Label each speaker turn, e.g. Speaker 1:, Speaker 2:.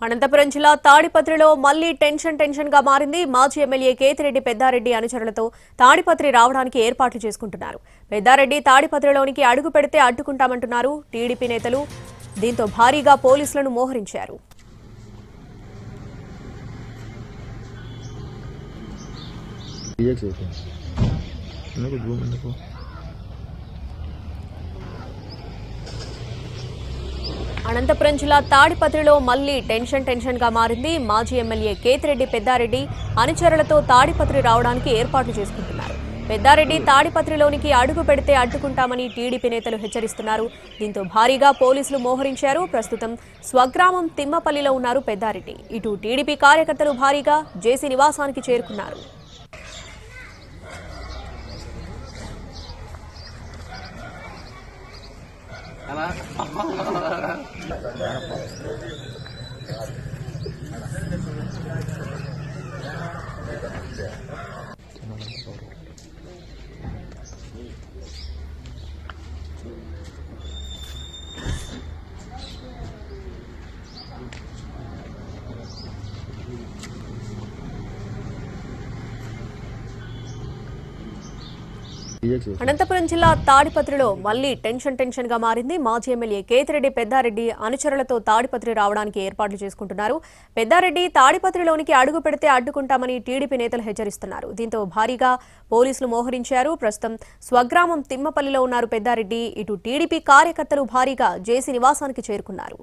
Speaker 1: అనంతపురం జిల్లా తాడిపత్రిలో మళ్లీ టెన్షన్ గా మారింది. మాజీ ఎమ్మెల్యే కేతిరెడ్డి పెద్దారెడ్డి అనుచరులతో తాడిపత్రి రావడానికి ఏర్పాట్లు చేసుకుంటున్నారు. పెద్దారెడ్డి తాడిపత్రిలోనికి అడుగు పెడితే అడ్డుకుంటామంటున్నారు టీడీపీ నేతలు. దీంతో భారీగా పోలీసులను మోహరించారు. అనంతపురం జిల్లా తాడిపత్రిలో మళ్లీ టెన్షన్ గా మారింది. మాజీ ఎమ్మెల్యే కేతిరెడ్డి పెద్దారెడ్డి అనుచరులతో తాడిపత్రి రావడానికి ఏర్పాట్లు చేసుకుంటున్నారు. పెద్దారెడ్డి తాడిపత్రిలోనికి అడుగు పెడితే అడ్డుకుంటామని టీడీపీ నేతలు హెచ్చరిస్తున్నారు. దీంతో భారీగా పోలీసులు మోహరించారు. ప్రస్తుతం స్వగ్రామం తిమ్మపల్లిలో ఉన్నారు పెద్దారెడ్డి. ఇటు టీడీపీ కార్యకర్తలు భారీగా జేసీ నివాసానికి చేరుకున్నారు. అనంతపురం జిల్లా తాడిపత్రిలో మళ్లీ టెన్షన్ గా మారింది. మాజీ ఎమ్మెల్యే కేతిరెడ్డి పెద్దారెడ్డి అనుచరులతో తాడిపత్రి రావడానికి ఏర్పాట్లు చేసుకుంటున్నారు. పెద్దారెడ్డి తాడిపత్రిలోనికి అడుగు పెడితే అడ్డుకుంటామని టీడీపీ నేతలు హెచ్చరిస్తున్నారు. దీంతో భారీగా పోలీసులు మోహరించారు. ప్రస్తుతం స్వగ్రామం తిమ్మపల్లిలో ఉన్నారు పెద్దారెడ్డి. ఇటు టీడీపీ కార్యకర్తలు భారీగా జేసీ నివాసానికి చేరుకున్నారు.